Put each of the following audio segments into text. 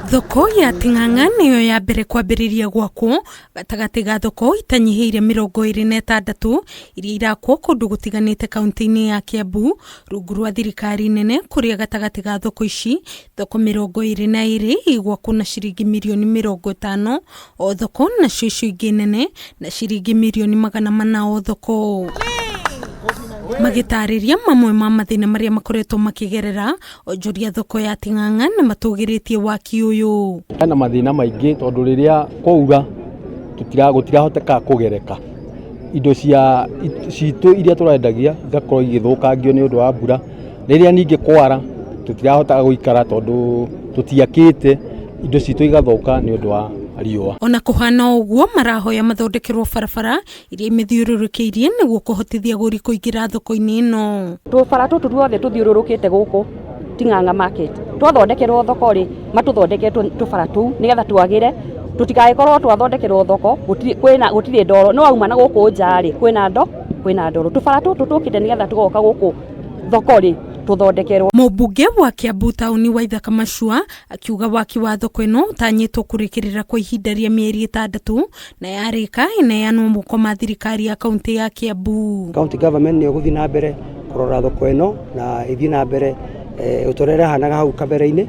Thoko ya Ting'ang'a niyo ya mbere kwambĩrĩria gwakwo gatagati ga thoko itanyihiire 26 iria irakwo kundu gutiganite kaunti-ini ya Kiambu rungu rwa thirikari nene kuria gatagati ga thoko ici thoko 22 igwakwo na ciringi mirioni 50 o thoko na cio ingĩ nene na ciringi mirioni 400 o thoko. Magitariria mamwe ma mathina maria makoretwo makigerera onjoria thoko ya Ting'ang'a na matugiritie waki uyu. Ana mathina maingi tondu riria kwaura gutirahoteka kugereka indo cia citu iria turendagia igakorwo igithukangio ni undu wa mbura. Riria ningi kwara tutirahota guikara tondu tutiakite indo citu igathuka ni undu wa riua. Ona kuhana uguo marahoya mathondekerwo barabara iria imithiururukiirie niguo kuhotithia guri kuingira thoko-ini ino. Tubara tutu tuothe tuthiururukite guku Ting'ang'a market twathondekerwo thoko ri matuthondeke tubara tu nigetha twagire tutikaekorwo twathondekerwo thoko gutiri ndoro no auma na guku nja ri kwina ndoro tubara tutu tukite nigetha tugoka guku thoko ri tuthondekerwo. Mũmbunge wa Kiambu tauni Waithaka Machua akiuga waki wa thoko ino utanyitwo kurikirira kwa ihinda ria mieri 6 na yarika ineanwo moko ma thirikari ya kaunti ya Kiambu. County government ni guthi na mbere kurora thoko ino na ithi na mbere utorere hanaga hau kabere-ini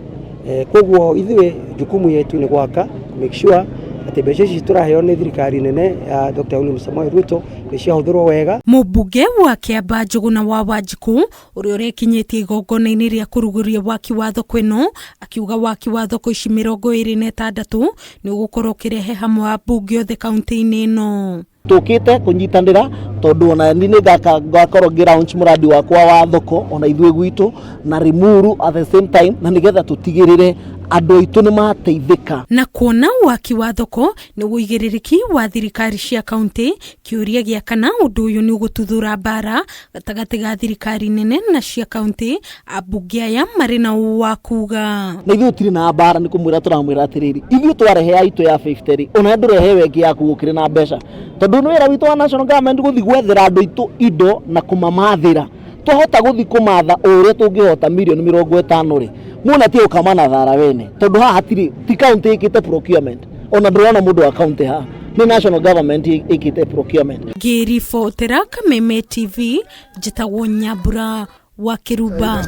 koguo ithuĩ jukumu yetu ni gwaka make sure ati mbeca ici turaheo ni thirikari nene ya Dr. William Samoei Ruto ni ciahũthĩrwo wega. Mũmbunge wa Kiamba Njuguna wa Wanjiku uria urekinyitie igongona-ini ria kuruguria waki wa thoko ino akiuga waki wa thoko ici 26 ni ugukorwo kirehe hamwe ambunge othe kaunti-ini ino. Tukite kunyitanira tondu ona ni ngakorwo ngi-launch muradi wakwa wa thoko ona ithuĩ gwitu na Limuru at the same time na nigetha tutigirire andu aitu ni mateithika na kuona waki wa thoko ni uigiririki wa thirikari cia kaunti. Kiuria gia kana undu uyu ni ugututhura bara gatagati ga thirikari nene na cia kaunti ambunge aya mari na wa kuga na ithuĩ tiri na bara ni kumwira turamwira atiriri ithuĩ twarehe aitu ya 50 ona ndurehe wengi yaku gukire na mbeca tondu ni wira witu wa national government guthi gwethera andu aitu indo na kumamathira twahota guthi kumatha uria tungihota mirioni 50 ri muna ti ukamana thara wene tondu haha ti county ikite procurement ona ndurona mundu wa county ha ni national government ikite procurement. Ngiribotera Kameme TV njitagwo Nyambura wa Kiruba.